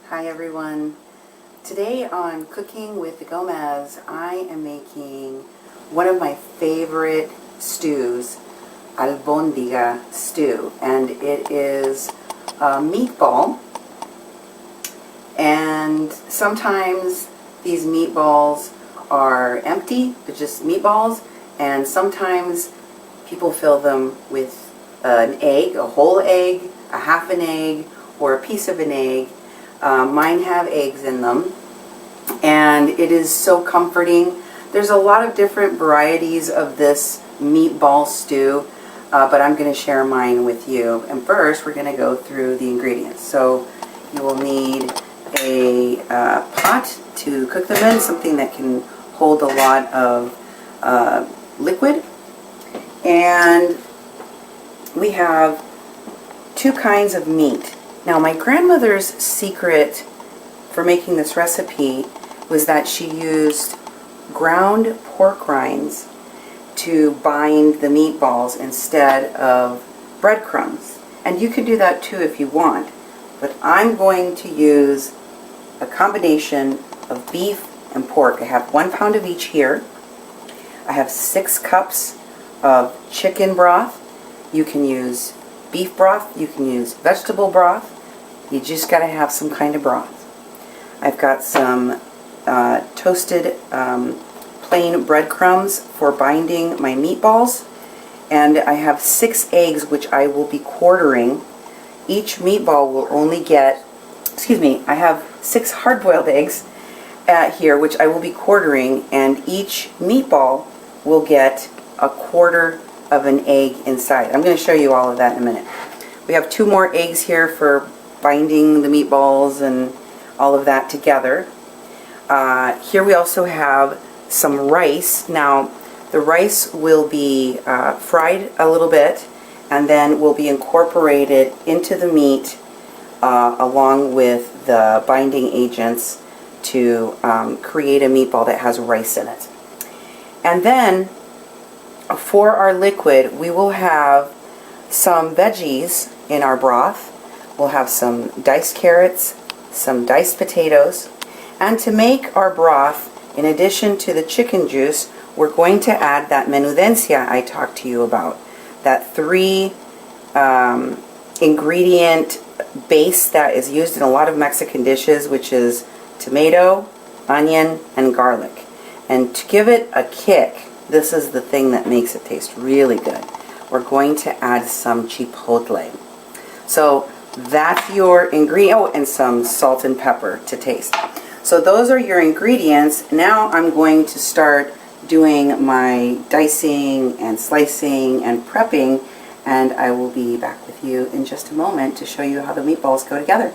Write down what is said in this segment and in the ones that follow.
Hi everyone. Today on Cooking with the Gomez, I am making one of my favorite stews, Albondiga stew, and it is a meatball, and sometimes these meatballs are empty, they're just meatballs, and sometimes people fill them with an egg, a whole egg, a half an egg, or a piece of an egg. Mine have eggs in them, and it is so comforting. There's a lot of different varieties of this meatball stew, but I'm going to share mine with you. And first, we're going to go through the ingredients. So you will need a pot to cook them in, something that can hold a lot of liquid. And we have two kinds of meat. Now, my grandmother's secret for making this recipe was that she used ground pork rinds to bind the meatballs instead of breadcrumbs. And you can do that too if you want. But I'm going to use a combination of beef and pork. I have 1 pound of each here. I have 6 cups of chicken broth. You can use beef broth. You can use vegetable broth. You just got to have some kind of broth. I've got some toasted plain breadcrumbs for binding my meatballs. And I have 6 eggs, which I will be quartering. Each meatball will only get, I have 6 hard-boiled eggs here, which I will be quartering, and each meatball will get a quarter of an egg inside. I'm going to show you all of that in a minute. We have 2 more eggs here for binding the meatballs and all of that together. Here we also have some rice. Now, the rice will be fried a little bit and then will be incorporated into the meat along with the binding agents to create a meatball that has rice in it. And then for our liquid, we will have some veggies in our broth. We'll have some diced carrots, some diced potatoes, and to make our broth, in addition to the chicken juice, we're going to add that menudencia I talked to you about, that 3 ingredient base that is used in a lot of Mexican dishes, which is tomato, onion, and garlic. And to give it a kick, this is the thing that makes it taste really good. we're going to add some chipotle. So that's your ingredient. Oh, and some salt and pepper to taste. So those are your ingredients. Now I'm going to start doing my dicing and slicing and prepping, and I will be back with you in just a moment to show you how the meatballs go together.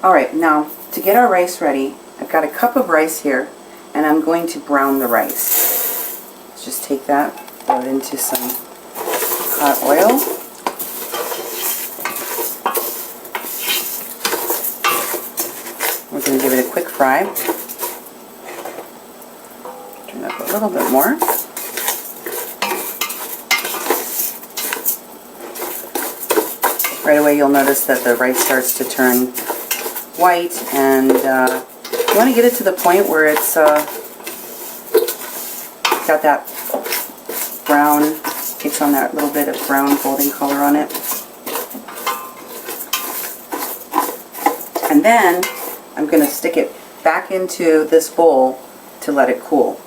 Alright, now to get our rice ready, I've got a cup of rice here, and I'm going to brown the rice. Let's just take that, throw it into some hot oil. We're going to give it a quick fry. Turn it up a little bit more. Right away you'll notice that the rice starts to turn white, and you want to get it to the point where it's got that brown, takes on that little bit of brown golden color on it. And then I'm going to stick it back into this bowl to let it cool.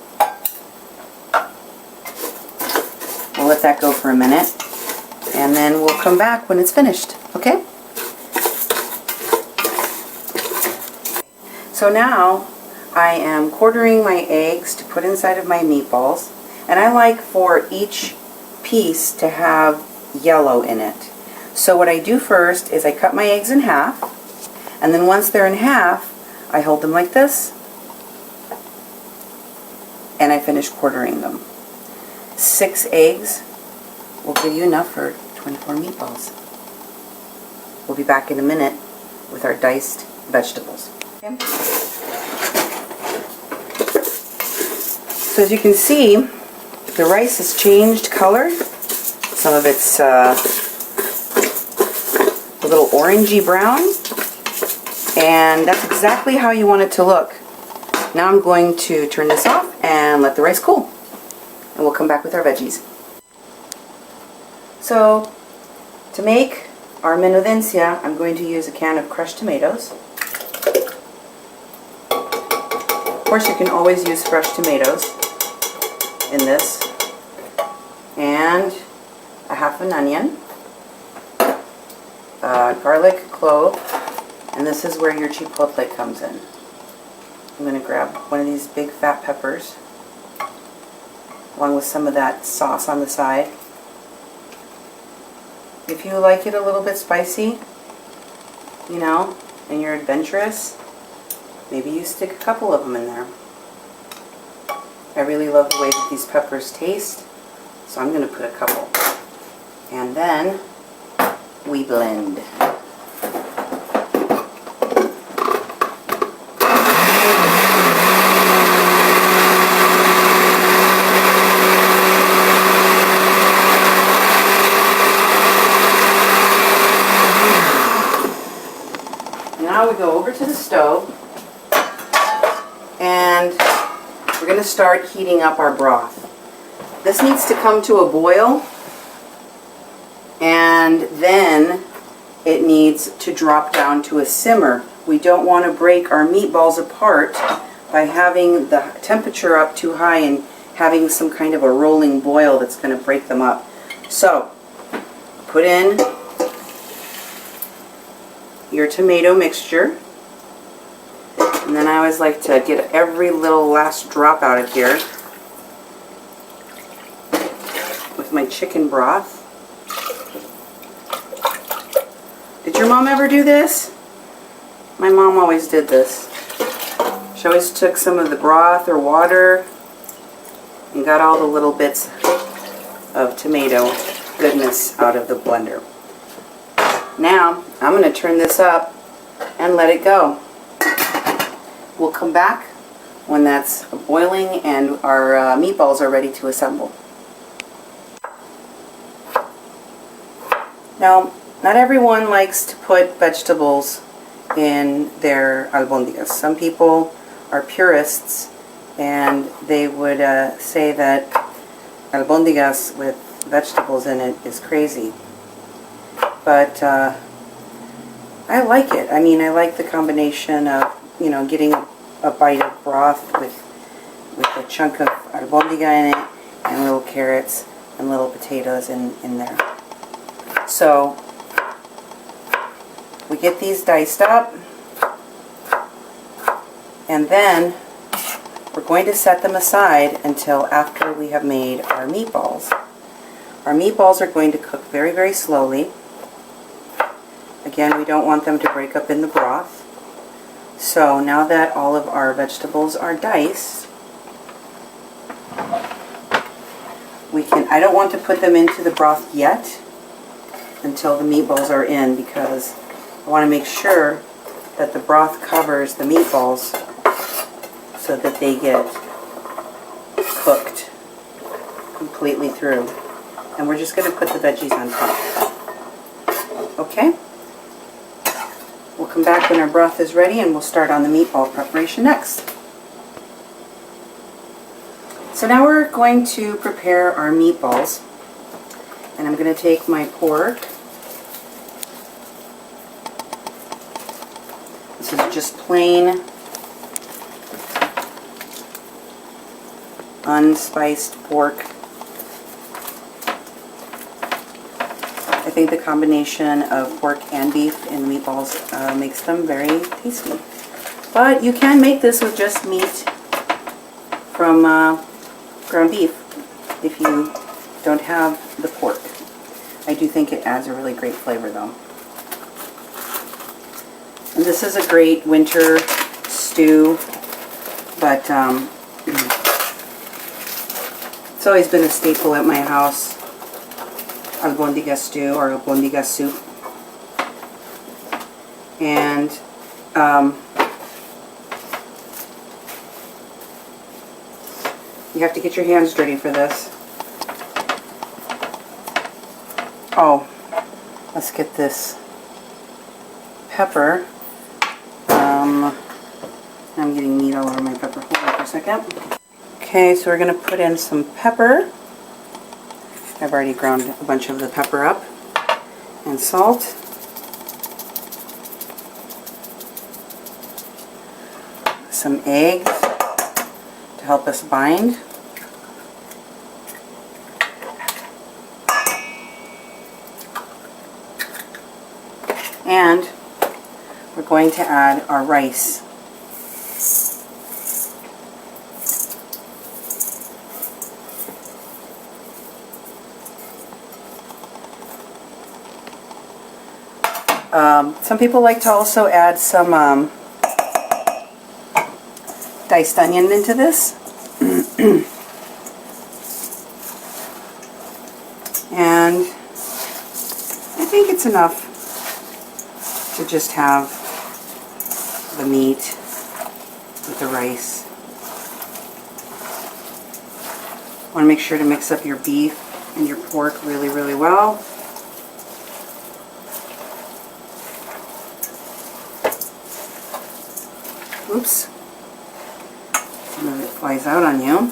We'll let that go for a minute, and then we'll come back when it's finished, okay? So now I am quartering my eggs to put inside of my meatballs, and I like for each piece to have yellow in it. So what I do first is I cut my eggs in half, and then once they're in half, I hold them like this, and I finish quartering them. 6 eggs will give you enough for 24 meatballs. We'll be back in a minute with our diced vegetables. Okay. So as you can see, the rice has changed color. Some of it's a little orangey brown, and that's exactly how you want it to look. Now I'm going to turn this off and let the rice cool, and we'll come back with our veggies. So to make our menudencia, I'm going to use a can of crushed tomatoes. Of course, you can always use fresh tomatoes in this, and a half an onion, garlic clove, and this is where your chipotle comes in. I'm going to grab one of these big fat peppers along with some of that sauce on the side. If you like it a little bit spicy, you know, and you're adventurous, maybe you stick a couple of them in there. I really love the way that these peppers taste, so I'm going to put a couple. And then we blend. Now we go over to the stove, and we're going to start heating up our broth. This needs to come to a boil, and then it needs to drop down to a simmer. We don't want to break our meatballs apart by having the temperature up too high and having some kind of a rolling boil that's going to break them up. So, put in your tomato mixture, and then I always like to get every little last drop out of here with my chicken broth. Did your mom ever do this? My mom always did this. She always took some of the broth or water and got all the little bits of tomato goodness out of the blender. Now, I'm going to turn this up and let it go. We'll come back when that's boiling and our meatballs are ready to assemble. Now, not everyone likes to put vegetables in their albondigas. Some people are purists, and they would say that albondigas with vegetables in it is crazy. But I like it. I mean, I like the combination of, you know, getting a bite of broth with a chunk of albondiga in it, and little carrots and little potatoes in there. So we get these diced up, and then we're going to set them aside until after we have made our meatballs. Our meatballs are going to cook very, very slowly. Again, we don't want them to break up in the broth. So now that all of our vegetables are diced, I don't want to put them into the broth yet until the meatballs are in, because I want to make sure that the broth covers the meatballs so that they get cooked completely through. And we're just going to put the veggies on top. Okay? We'll come back when our broth is ready and we'll start on the meatball preparation next. So now we're going to prepare our meatballs. And I'm going to take my pork. This is just plain, unspiced pork. I think the combination of pork and beef in meatballs makes them very tasty. But you can make this with just meat from ground beef if you don't have the pork. I do think it adds a really great flavor though. And this is a great winter stew, but it's always been a staple at my house. Albondigas stew or Albondigas soup. And you have to get your hands dirty for this. Oh, let's get this pepper. I'm getting meat all over my pepper. Hold on for a second. Okay, so we're going to put in some pepper. I've already ground a bunch of the pepper up. And salt. Some eggs to help us bind. And we're going to add our rice. Some people like to also add some diced onion into this. And I think it's enough to just have the meat with the rice. Want to make sure to mix up your beef and your pork really, really well. Oops. Some of it flies out on you.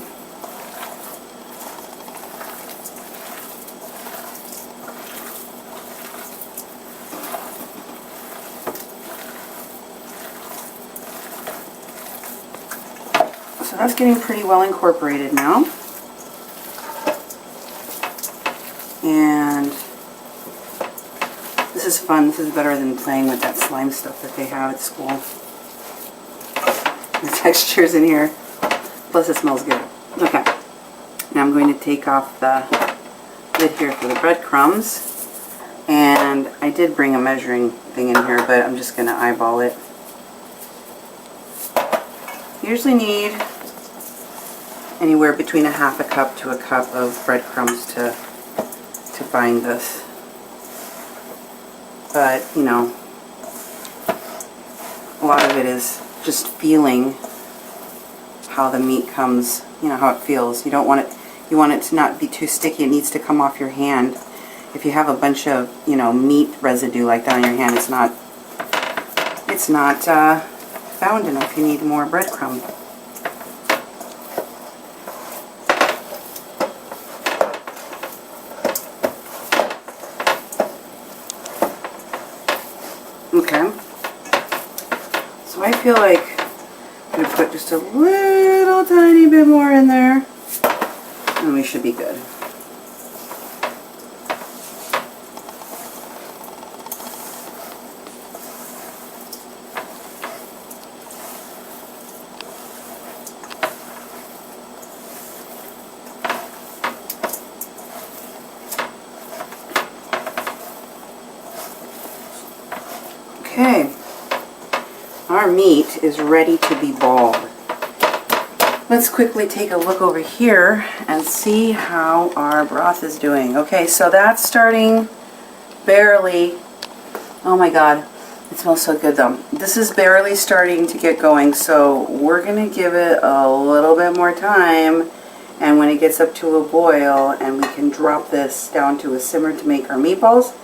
So that's getting pretty well incorporated now. And this is fun. This is better than playing with that slime stuff that they have at school. The textures in here. Plus it smells good. Okay. Now I'm going to take off the lid here for the breadcrumbs. And I did bring a measuring thing in here, but I'm just going to eyeball it. You usually need anywhere between a half a cup to a cup of breadcrumbs to bind this. But, you know, a lot of it is just feeling how the meat comes, you know, how it feels. You don't want it, you want it to not be too sticky. It needs to come off your hand. If you have a bunch of, you know, meat residue like that on your hand, it's not bound enough. You need more breadcrumb. Okay. So I feel like I'm going to put just a little tiny bit more in there. And we should be good. Okay, our meat is ready to be balled. Let's quickly take a look over here and see how our broth is doing. Okay, so that's starting barely, oh my god, it smells so good though. This is barely starting to get going, so we're going to give it a little bit more time, and when it gets up to a boil and we can drop this down to a simmer to make our meatballs,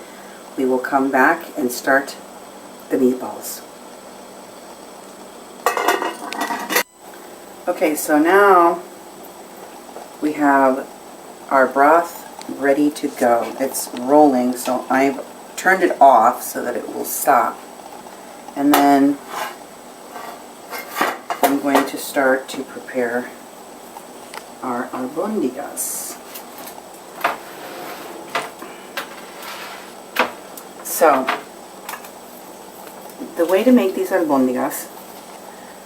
we will come back and start the meatballs. Okay, so now we have our broth ready to go. It's rolling, so I've turned it off so that it will stop. And then I'm going to start to prepare our albondigas. So, the way to make these albondigas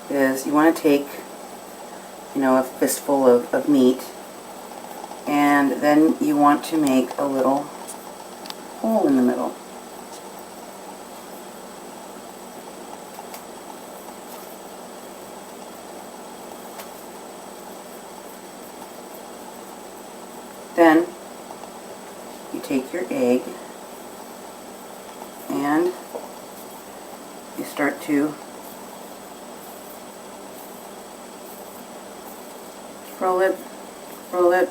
is you want to take, you know, a fistful of meat, and then you want to make a little hole in the middle. Then you take your egg and you start to roll it, roll it,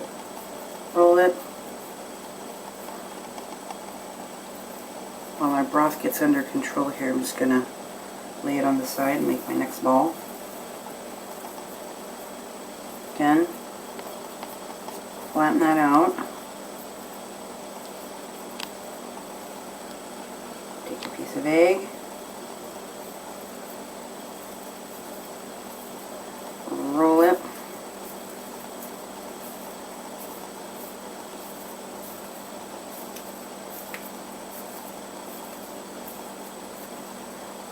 roll it. While our broth gets under control here, I'm just going to lay it on the side and make my next ball. Again, flatten that out. Take a piece of egg. Roll it.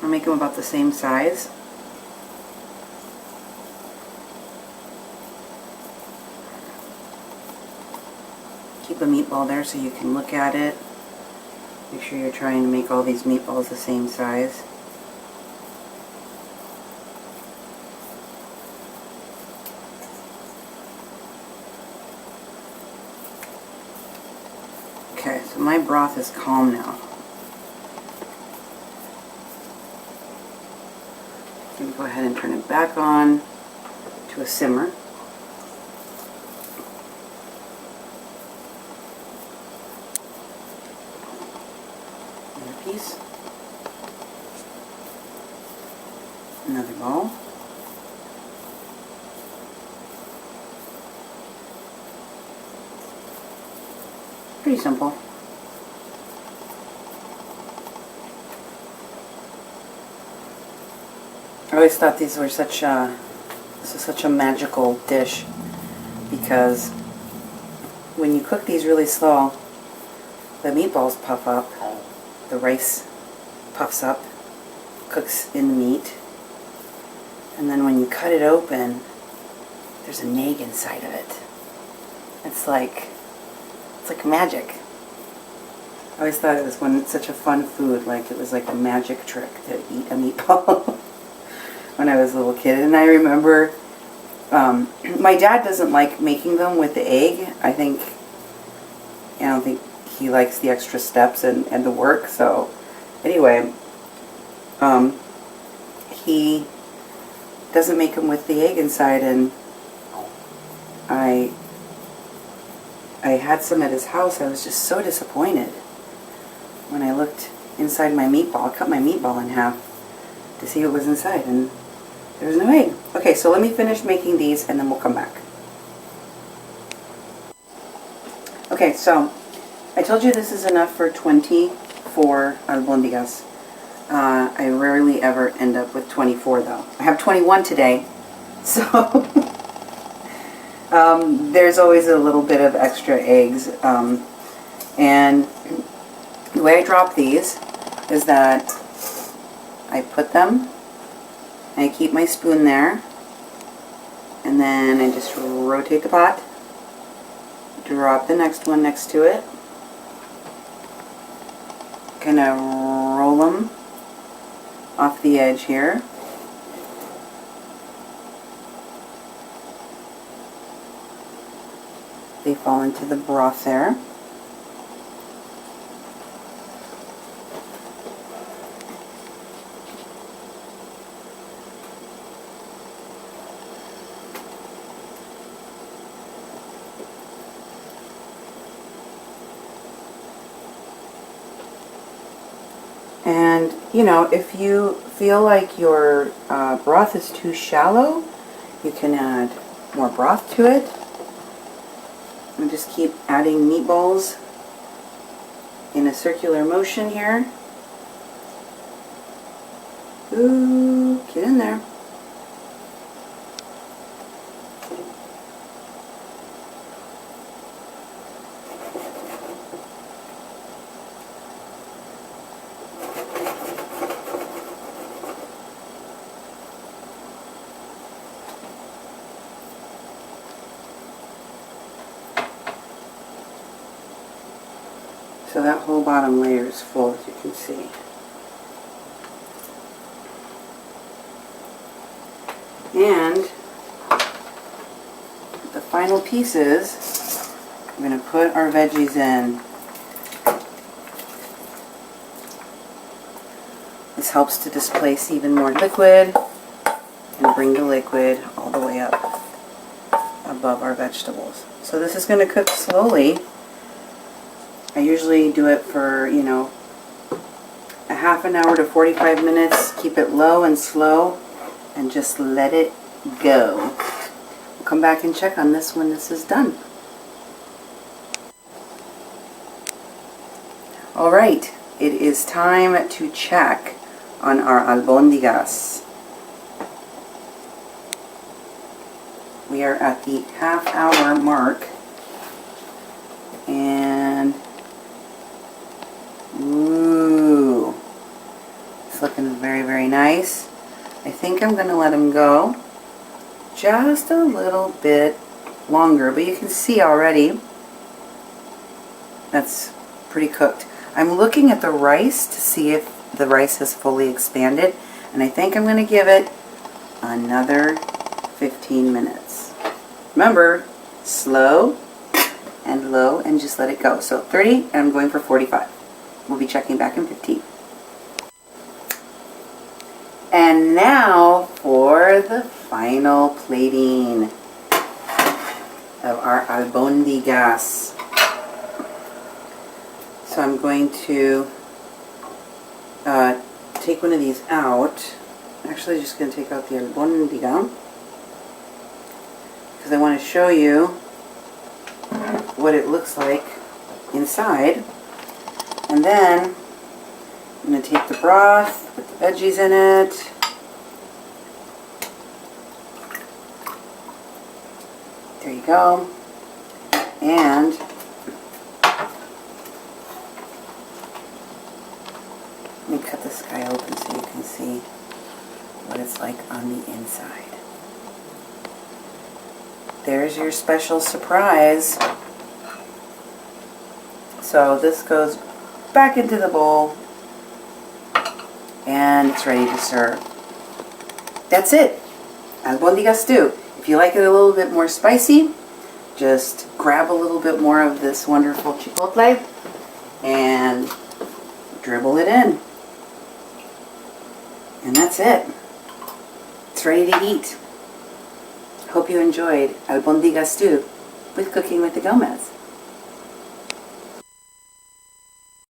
I'll make them about the same size. Keep a meatball there so you can look at it. Make sure you're trying to make all these meatballs the same size. Okay, so my broth is calm now. I'm going to go ahead and turn it back on to a simmer. Another piece. Another ball. Pretty simple. I always thought these were such a, this is such a magical dish, because when you cook these really slow, the meatballs puff up, the rice puffs up, cooks in the meat, and then when you cut it open, there's an egg inside of it. It's like magic. I always thought it was such a fun food, like it was like a magic trick to eat a meatball. When I was a little kid. And I remember my dad doesn't like making them with the egg. I don't think he likes the extra steps and the work. So anyway, he doesn't make them with the egg inside, and I had some at his house. I was just so disappointed when I looked inside my meatball. I cut my meatball in half to see what was inside, and there's no egg. Okay, so let me finish making these and then we'll come back. Okay, so I told you this is enough for 24 albondigas. I rarely ever end up with 24 though. I have 21 today, so There's always a little bit of extra eggs. And the way I drop these is that I put them, and I keep my spoon there, and then I just rotate the pot, drop the next one next to it, kind of roll them off the edge here. They fall into the broth there. And, you know, if you feel like your broth is too shallow, you can add more broth to it. And just keep adding meatballs in a circular motion here. Ooh, get in there. So that whole bottom layer is full, as you can see. And the final pieces, I'm going to put our veggies in. This helps to displace even more liquid and bring the liquid all the way up above our vegetables. So this is going to cook slowly. I usually do it for, you know, a half an hour to 45 minutes. Keep it low and slow and just let it go. We'll come back and check on this when this is done. Alright, it is time to check on our albondigas. We are at the half-hour mark, and ooh, it's looking very, very nice. I think I'm going to let them go just a little bit longer, but you can see already that's pretty cooked. I'm looking at the rice to see if the rice has fully expanded, and I think I'm going to give it another 15 minutes. Remember, slow and low, and just let it go. So 30, and I'm going for 45. We'll be checking back in 15. And now for the final plating of our albondigas. So I'm going to take one of these out. Actually, I'm just going to take out the albondiga because I want to show you what it looks like inside. And then I'm going to take the broth, put the veggies in it. There you go. And let me cut this guy open so you can see what it's like on the inside. There's your special surprise. So this goes back into the bowl and it's ready to serve. That's it. Albondigas stew. If you like it a little bit more spicy, just grab a little bit more of this wonderful chipotle and dribble it in. And that's it. It's ready to eat. Hope you enjoyed Albondigas stew with Cooking with the Gomez.